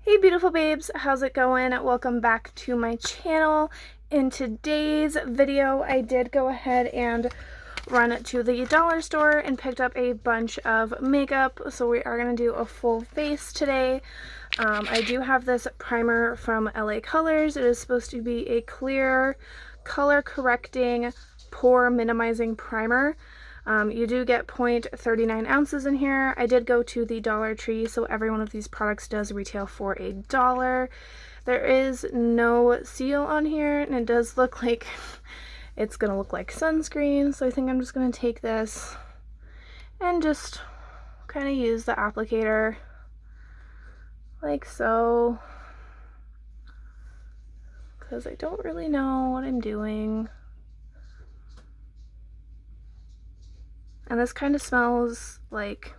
Hey beautiful babes, how's it going? Welcome back to my channel. In today's video, I did go ahead and run to the dollar store and picked up a bunch of makeup. So we are going to do a full face today. I do have this primer from LA Colors. It is supposed to be a clear, color correcting, pore minimizing primer. You do get 0.39 ounces in here. I did go to the Dollar Tree, so every one of these products does retail for $1. There is no seal on here, and it does look like it's gonna look like sunscreen, so I think I'm just gonna take this and just kind of use the applicator like so, because I don't really know what I'm doing. And this kind of smells like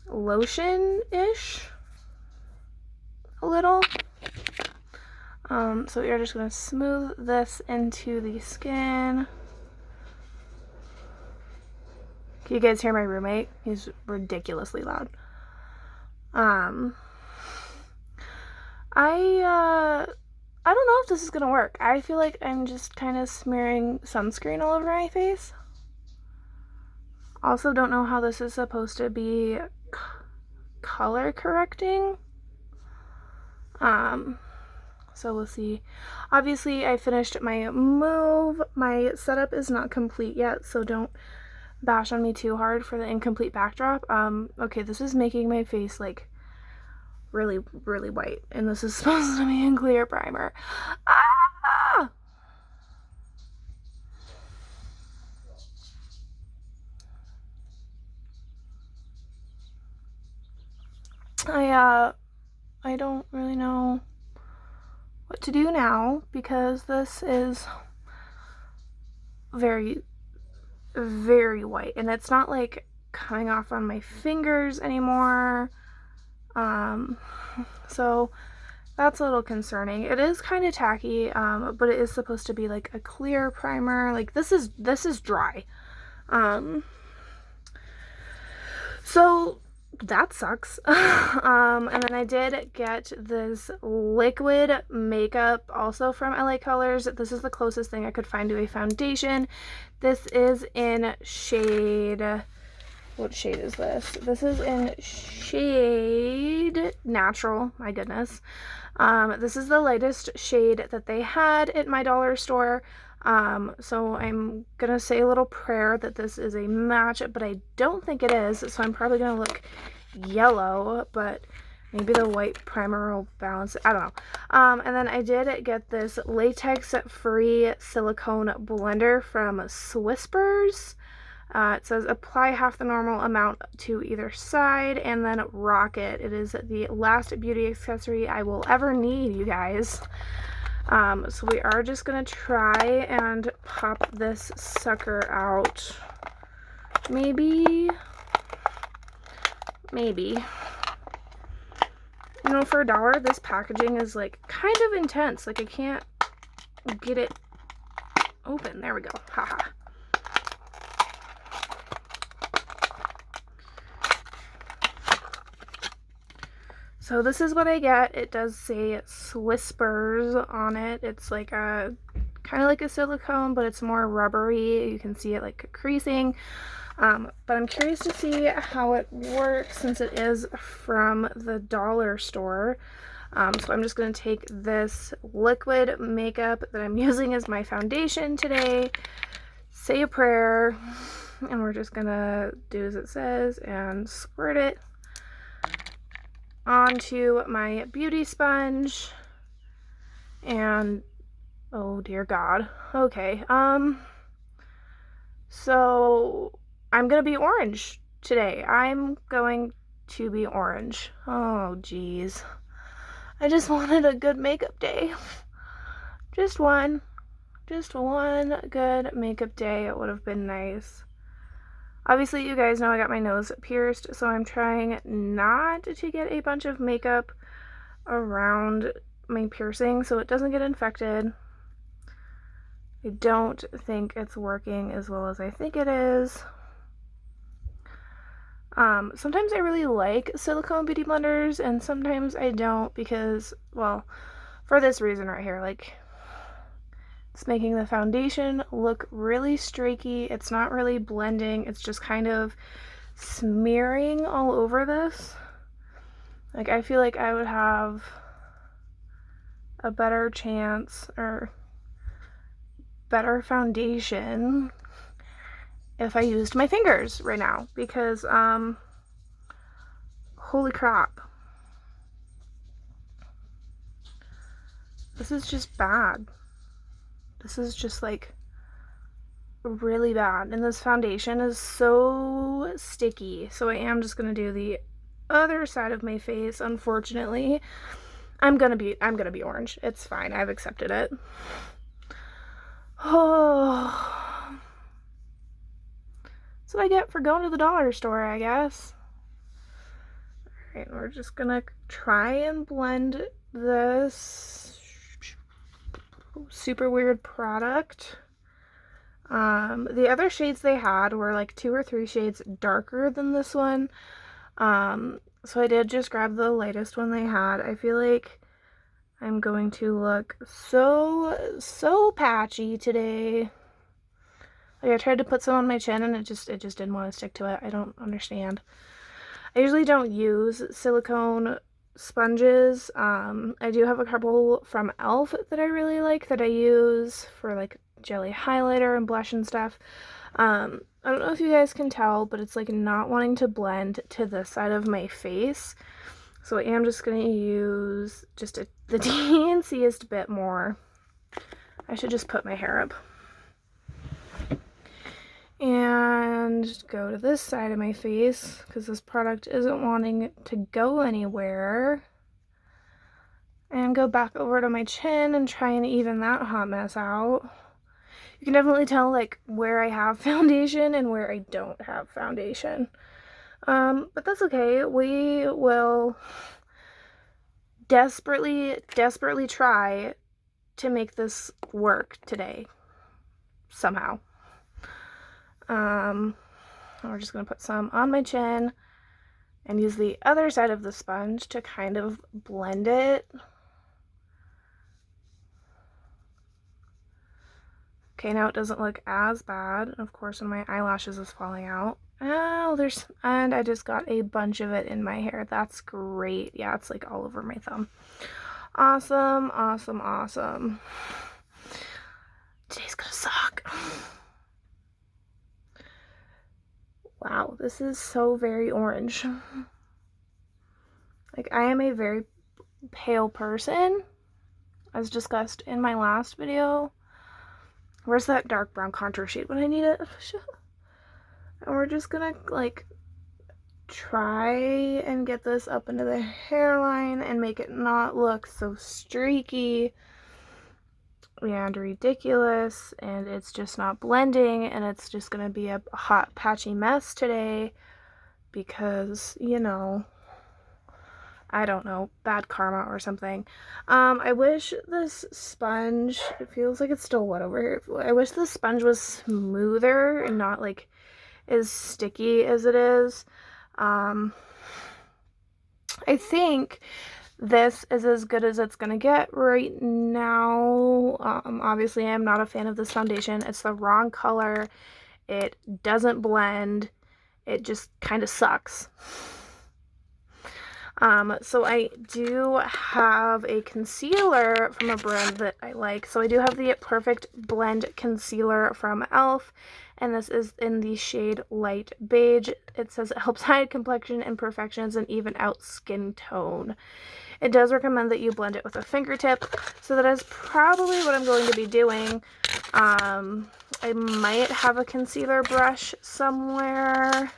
lotion-ish a little. So you're just going to smooth this into the skin. Can you guys hear my roommate? He's ridiculously loud. I don't know if this is gonna work. I feel like I'm just kind of smearing sunscreen all over my face. Also don't know how this is supposed to be color correcting. So we'll see. Obviously I finished my move. My setup is not complete yet, so don't bash on me too hard for the incomplete backdrop. Okay, this is making my face like really, really white, and this is supposed to be in clear primer. Ah! I don't really know what to do now because this is very, very white, and it's not like coming off on my fingers anymore. So that's a little concerning. It is kind of tacky, but it is supposed to be like a clear primer. Like this is dry. So that sucks. And then I did get this liquid makeup also from LA Colors. This is the closest thing I could find to a foundation. This is in shade, what shade is this? This is in shade Natural, my goodness. This is the lightest shade that they had at my dollar store. So I'm gonna say a little prayer that this is a match, but I don't think it is, so I'm probably gonna look yellow, but maybe the white primer will balance it. I don't know. And then I did get this latex-free silicone blender from Swispers. It says apply half the normal amount to either side and then rock it. It is the last beauty accessory I will ever need, you guys. So we are just gonna try and pop this sucker out. Maybe. You know, for $1, this packaging is like kind of intense. Like I can't get it open. There we go. Haha. So this is what I get. It does say Swispers on it. It's like a kind of like a silicone, but it's more rubbery. You can see it like creasing. But I'm curious to see how it works since it is from the dollar store. So I'm just going to take this liquid makeup that I'm using as my foundation today, say a prayer, and we're just going to do as it says and squirt it onto my beauty sponge. And oh dear God. Okay. So I'm gonna be orange today. I'm going to be orange. Oh geez. I just wanted a good makeup day. Just one good makeup day. It would have been nice. Obviously, you guys know I got my nose pierced, so I'm trying not to get a bunch of makeup around my piercing so it doesn't get infected. I don't think it's working as well as I think it is. Sometimes I really like silicone beauty blenders and sometimes I don't because, well, for this reason right here, like, it's making the foundation look really streaky. It's not really blending. It's just kind of smearing all over this. Like, I feel like I would have a better chance or better foundation if I used my fingers right now because, holy crap. This is just bad. This is just like really bad. And this foundation is so sticky. So I am just gonna do the other side of my face, unfortunately. I'm gonna be orange. It's fine. I've accepted it. Oh. That's what I get for going to the dollar store, I guess. Alright, we're just gonna try and blend this super weird product. The other shades they had were like 2 or 3 shades darker than this one. So I did just grab the lightest one they had. I feel like I'm going to look so patchy today. Like, I tried to put some on my chin and it just didn't want to stick to it. I don't understand. I usually don't use silicone sponges. I do have a couple from e.l.f. that I really like that I use for like jelly highlighter and blush and stuff. I don't know if you guys can tell, but it's like not wanting to blend to this side of my face. So I am just going to use just the teensiest bit more. I should just put my hair up. And go to this side of my face because this product isn't wanting to go anywhere. And go back over to my chin and try and even that hot mess out. You can definitely tell like where I have foundation and where I don't have foundation. But that's okay. We will desperately try to make this work today somehow. We're just gonna put some on my chin and use the other side of the sponge to kind of blend it. Okay, now it doesn't look as bad. Of course, when my eyelashes is falling out. Oh, and I just got a bunch of it in my hair. That's great. Yeah, it's like all over my thumb. Awesome, awesome, awesome. Today's gonna suck. Wow, this is so very orange. Like, I am a very pale person, as discussed in my last video. Where's that dark brown contour shade when I need it? And we're just gonna, like, try and get this up into the hairline and make it not look so streaky and ridiculous, and it's just not blending, and it's just gonna be a hot patchy mess today because, you know, I don't know, bad karma or something. I wish this sponge, it feels like it's still wet over here. I wish this sponge was smoother and not like as sticky as it is. I think this is as good as it's gonna get right now. Obviously I'm not a fan of this foundation. It's the wrong color. It doesn't blend. It just kind of sucks. So I do have a concealer from a brand that I like. So I do have the Perfect Blend Concealer from e.l.f. and this is in the shade Light Beige. It says it helps hide complexion imperfections and even out skin tone. It does recommend that you blend it with a fingertip, so that is probably what I'm going to be doing. I might have a concealer brush somewhere.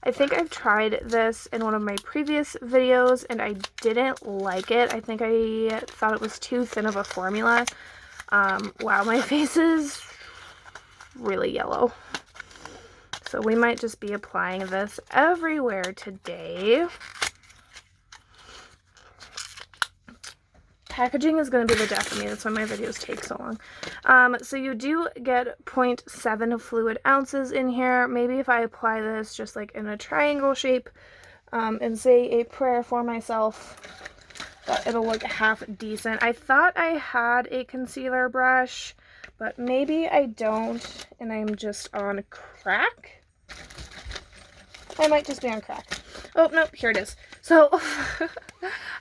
I think I've tried this in one of my previous videos and I didn't like it. I think I thought it was too thin of a formula. Wow, my face is really yellow. So we might just be applying this everywhere today. packaging is going to be the death of me. That's why my videos take so long. So you do get 0.7 fluid ounces in here. Maybe if I apply this just like in a triangle shape and say a prayer for myself, that it'll look half decent. I thought I had a concealer brush, but maybe I don't, and I'm just on crack. I might just be on crack. Oh, no, here it is. So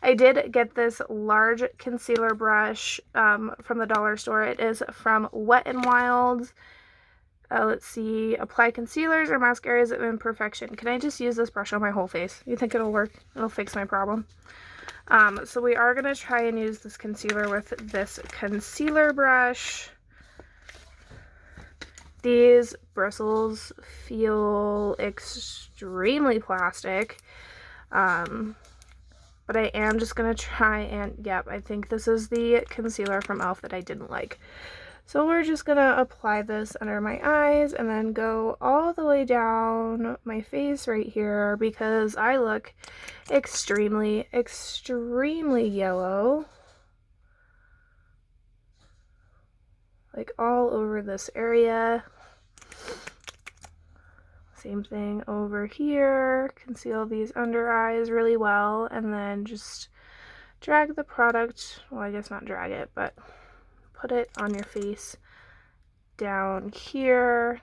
I did get this large concealer brush from the dollar store. It is from Wet n Wild. Let's see, apply concealers or mascaras of imperfection. Can I just use this brush on my whole face? You think it'll work? It'll fix my problem. So we are going to try and use this concealer with this concealer brush. These bristles feel extremely plastic, but I am just going to try and, yep, I think this is the concealer from e.l.f. that I didn't like. So we're just going to apply this under my eyes and then go all the way down my face right here because I look extremely, extremely yellow. Like all over this area. Same thing over here. Conceal these under eyes really well and then just drag the product, well, I guess not drag it, but put it on your face down here.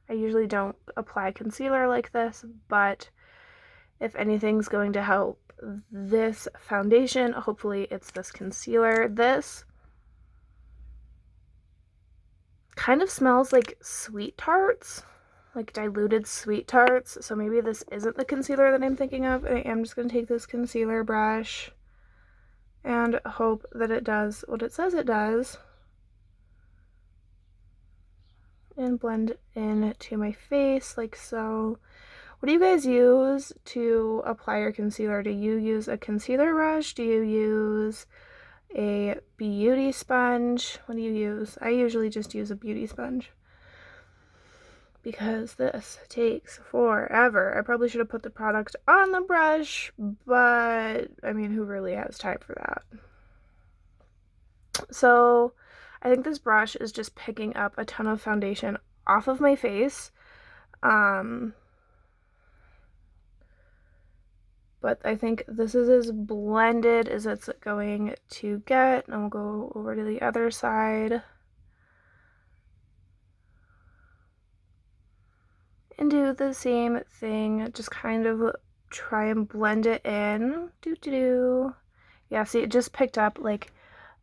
I usually don't apply concealer like this, but if anything's going to help this foundation, hopefully it's this concealer. This kind of smells like Sweet Tarts, like diluted Sweet Tarts, so maybe this isn't the concealer that I'm thinking of. I am just going to take this concealer brush and hope that it does what it says it does and blend into my face like so. What do you guys use to apply your concealer? Do you use a concealer brush? Do you use a beauty sponge? What do you use? I usually just use a beauty sponge because this takes forever. I probably should have put the product on the brush, but I mean, who really has time for that? So I think this brush is just picking up a ton of foundation off of my face. But I think this is as blended as it's going to get. And we'll go over to the other side and do the same thing. Just kind of try and blend it in. Yeah, see, it just picked up like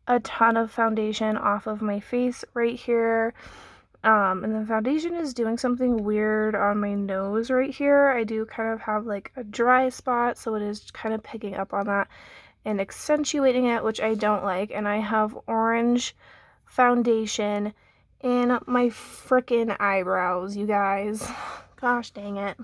a ton of foundation off of my face right here. And the foundation is doing something weird on my nose right here. I do kind of have like a dry spot, so it is kind of picking up on that and accentuating it, which I don't like. And I have orange foundation in my frickin' eyebrows, you guys. Gosh dang it.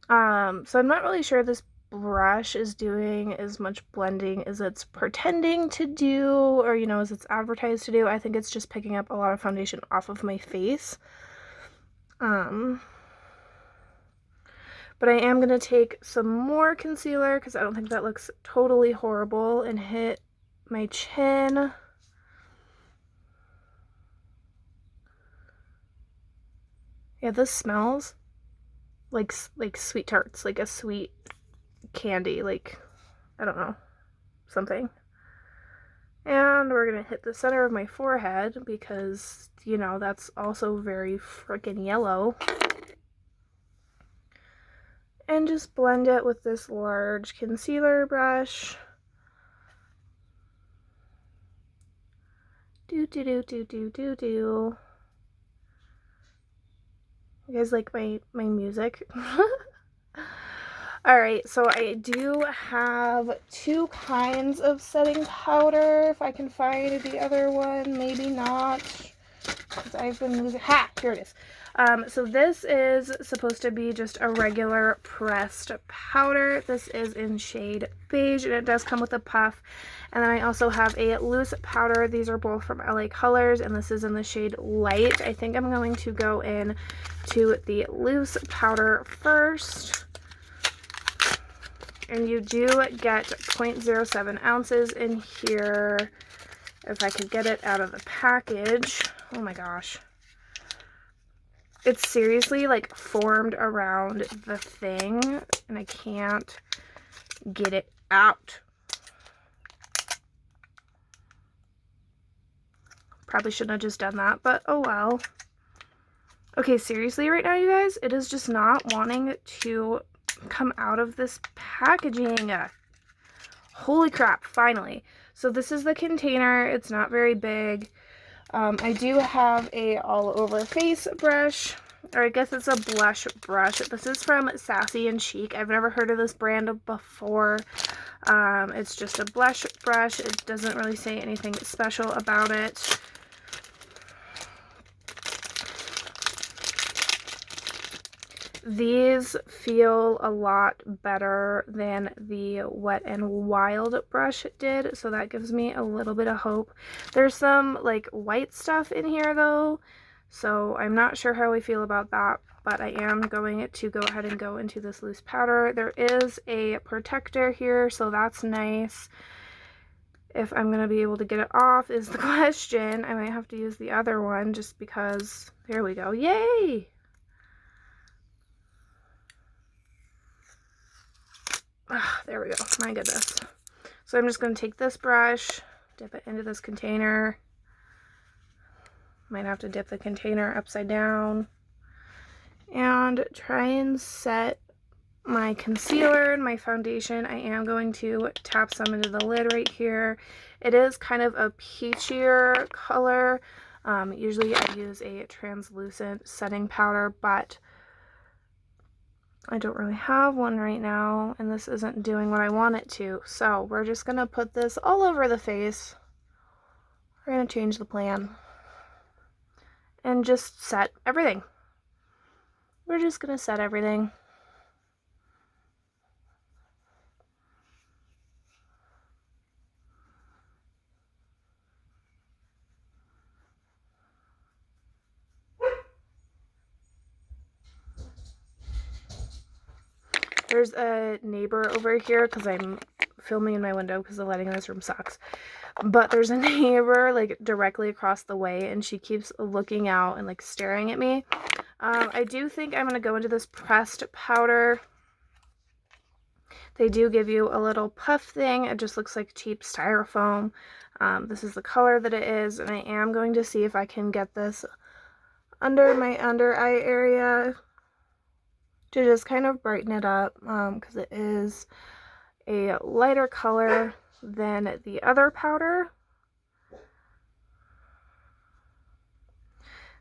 So I'm not really sure this brush is doing as much blending as it's pretending to do, or you know, as it's advertised to do. I think it's just picking up a lot of foundation off of my face. But I am going to take some more concealer because I don't think that looks totally horrible and hit my chin. Yeah, this smells like Sweet Tarts, like a sweet candy, like, I don't know, something. And we're gonna hit the center of my forehead because, you know, that's also very freaking yellow. And just blend it with this large concealer brush. You guys like my music? Alright, so I do have two kinds of setting powder. If I can find the other one, maybe not, because I've been losing. Ha! Here it is. So this is supposed to be just a regular pressed powder. This is in shade beige, and it does come with a puff. And then I also have a loose powder. These are both from LA Colors, and this is in the shade light. I think I'm going to go in to the loose powder first. And you do get 0.07 ounces in here. If I could get it out of the package. Oh my gosh. It's seriously like formed around the thing and I can't get it out. Probably shouldn't have just done that, but oh well. Okay, seriously right now, you guys, it is just not wanting to come out of this packaging. Holy crap, finally. So this is the container. It's not very big. I do have a all over face brush, or I guess it's a blush brush. This is from Sassy and Chic. I've never heard of this brand before. It's just a blush brush. It doesn't really say anything special about it. These feel a lot better than the Wet n Wild brush did, so that gives me a little bit of hope. There's some like white stuff in here though, so I'm not sure how I feel about that, but I am going to go ahead and go into this loose powder. There is a protector here, so that's nice. If I'm going to be able to get it off is the question. I might have to use the other one just because. There we go. Yay! There we go. My goodness. So I'm just going to take this brush, dip it into this container. Might have to dip the container upside down. And try and set my concealer and my foundation. I am going to tap some into the lid right here. It is kind of a peachier color. Usually I use a translucent setting powder, but I don't really have one right now, and this isn't doing what I want it to. So we're just going to put this all over the face. We're going to change the plan and just set everything. We're just going to set everything. There's a neighbor over here because I'm filming in my window because the lighting in this room sucks. But there's a neighbor like directly across the way and she keeps looking out and like staring at me. I do think I'm going to go into this pressed powder. They do give you a little puff thing. It just looks like cheap styrofoam. This is the color that it is, and I am going to see if I can get this under my under eye area to just kind of brighten it up, because it is a lighter color than the other powder.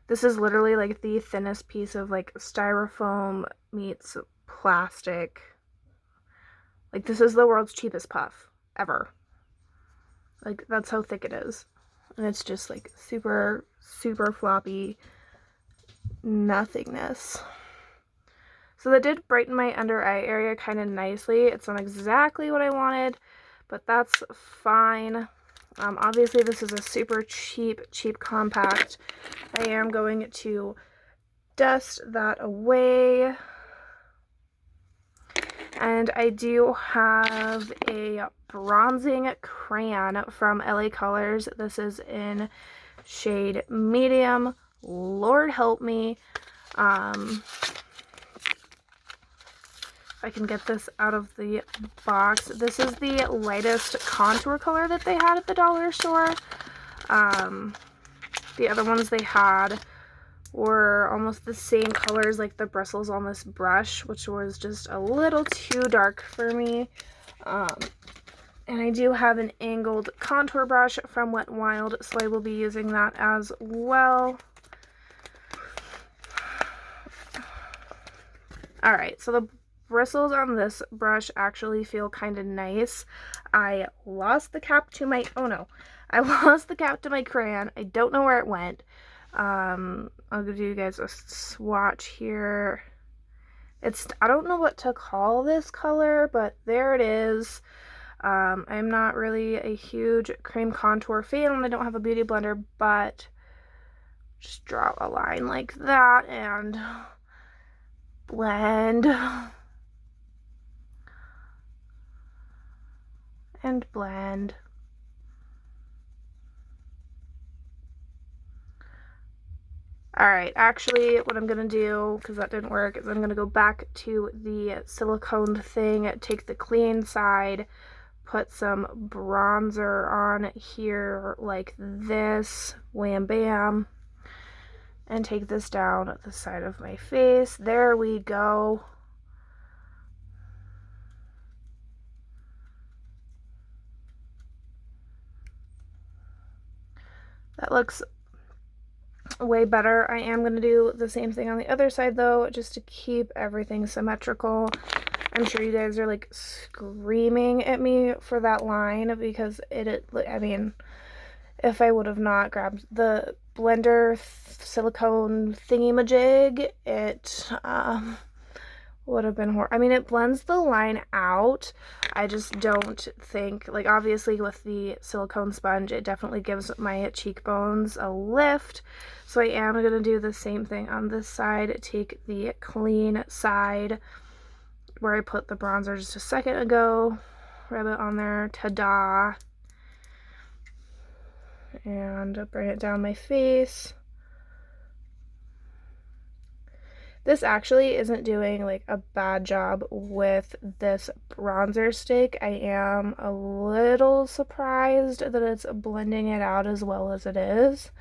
This is literally like the thinnest piece of like styrofoam meets plastic. Like this is the world's cheapest puff ever. Like that's how thick it is. And it's just like super, super floppy nothingness. So that did brighten my under eye area kind of nicely. It's not exactly what I wanted, but that's fine. Obviously this is a super cheap compact. I am going to dust that away. And I do have a bronzing crayon from LA Colors. This is in shade medium. Lord help me. I can get this out of the box. This is the lightest contour color that they had at the dollar store. The other ones they had were almost the same colors like the bristles on this brush, which was just a little too dark for me. And I do have an angled contour brush from Wet n Wild, so I will be using that as well. Alright, so the bristles on this brush actually feel kind of nice. I lost the cap to my, oh no, I lost the cap to my crayon. I don't know where it went. I'll give you guys a swatch here. I don't know what to call this color, but there it is. I'm not really a huge cream contour fan when I don't have a beauty blender, but just draw a line like that and blend. and blend. Alright, actually what I'm going to do, because that didn't work, is I'm going to go back to the silicone thing, take the clean side, put some bronzer on here like this, wham bam, and take this down the side of my face. There we go. That looks way better. I am going to do the same thing on the other side though, just to keep everything symmetrical. I'm sure you guys are like screaming at me for that line because I mean, if I would have not grabbed the blender silicone thingy-majig, it would have been horrible. I mean, it blends the line out. I just don't think, like, obviously with the silicone sponge, it definitely gives my cheekbones a lift. So I am going to do the same thing on this side. Take the clean side where I put the bronzer just a second ago, rub it on there, ta-da, and bring it down my face. This actually isn't doing like a bad job with this bronzer stick. I am a little surprised that it's blending it out as well as it is.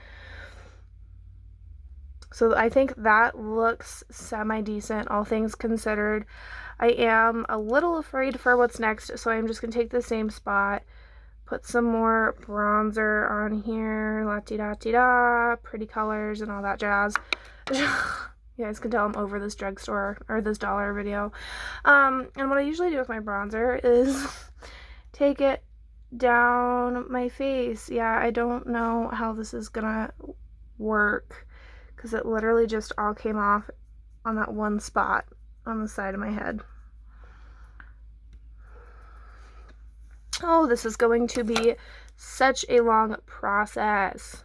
So I think that looks semi-decent, all things considered. I am a little afraid for what's next, so I'm just going to take the same spot, put some more bronzer on here, la-ti-da-ti-da, pretty colors and all that jazz. You guys can tell I'm over this drugstore or this dollar video. And what I usually do with my bronzer is take it down my face. Yeah, I don't know how this is gonna work because it literally just all came off on that one spot on the side of my head. Oh, this is going to be such a long process.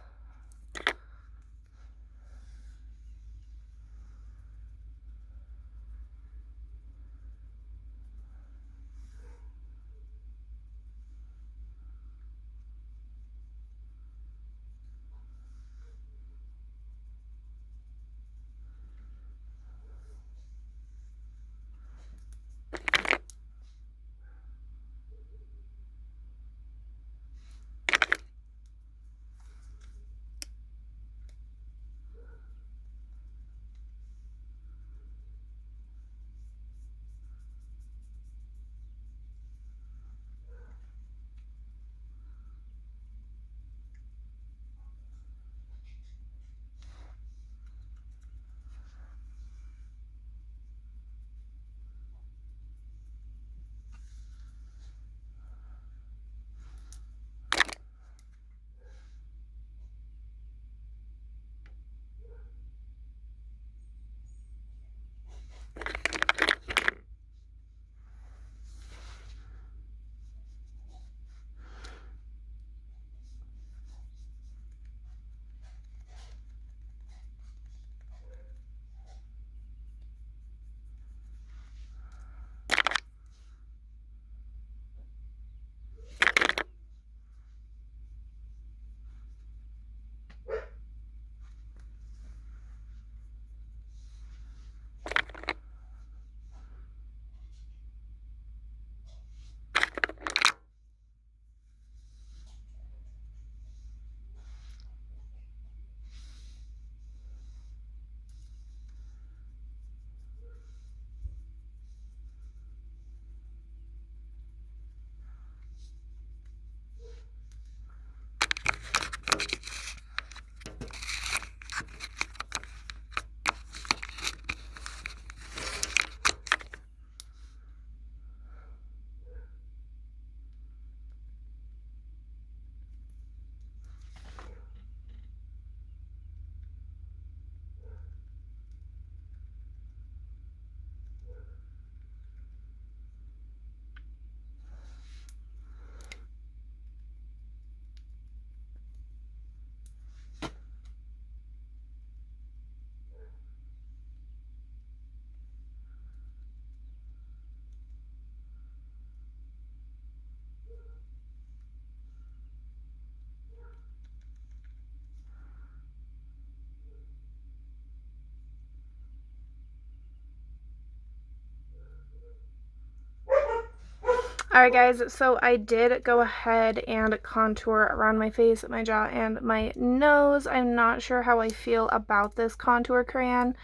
Alright guys, so I did go ahead and contour around my face, my jaw, and my nose. I'm not sure how I feel about this contour crayon.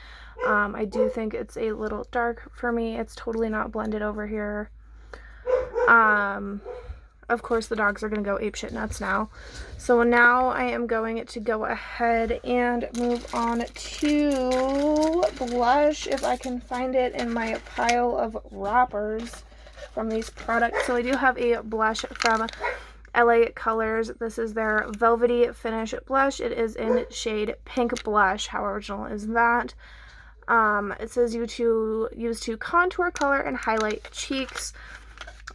I do think it's a little dark for me. It's totally not blended over here. Of course the dogs are going to go apeshit nuts now. So now I am going to go ahead and move on to blush, if I can find it in my pile of wrappers from these products. So I do have a blush from LA Colors. This is their Velvety Finish blush. It is in shade Pink Blush. How original is that? It says use to contour, color, and highlight cheeks.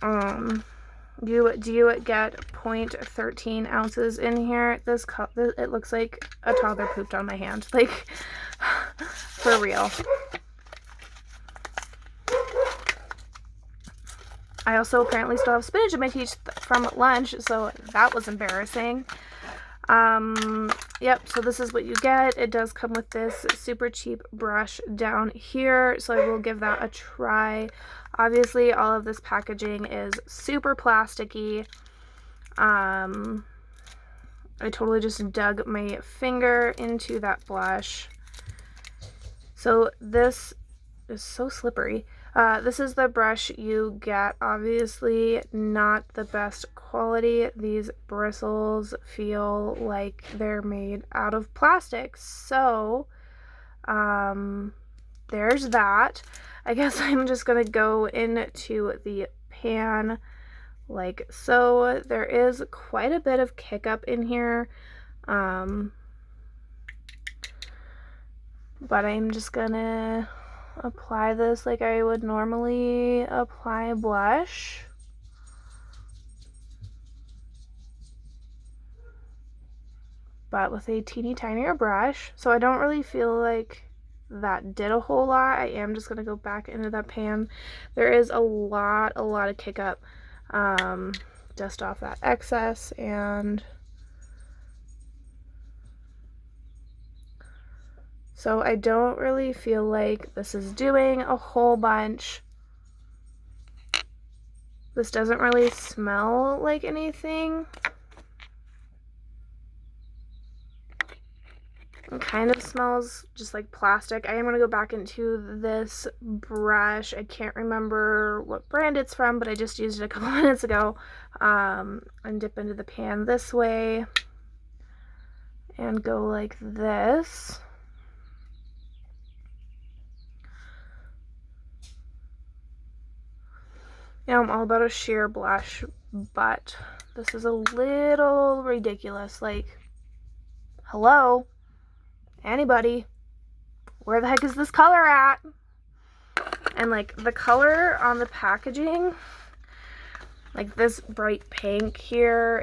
You do get 0.13 ounces in here. This it looks like a toddler pooped on my hand. Like, for real. I also apparently still have spinach in my teeth from lunch, so that was embarrassing. Yep, so this is what you get. It does come with this super cheap brush down here, so I will give that a try. Obviously, all of this packaging is super plasticky. I totally just dug my finger into that blush. So this is so slippery. This is the brush you get. Obviously not the best quality. These bristles feel like they're made out of plastic. So there's that. I guess I'm just gonna go into the pan like so. There is quite a bit of kick up in here. But I'm just gonna apply this like I would normally apply blush. But with a teeny tinier brush. So I don't really feel like that did a whole lot. I am just gonna go back into that pan. There is a lot of kick up. Dust off that excess, and so I don't really feel like this is doing a whole bunch. This doesn't really smell like anything. It kind of smells just like plastic. I am going to go back into this brush. I can't remember what brand it's from, but I just used it a couple minutes ago. And dip into the pan this way and go like this. You know, I'm all about a sheer blush, but this is a little ridiculous. Like, hello? Anybody? Where the heck is this color at? And like the color on the packaging, like this bright pink here,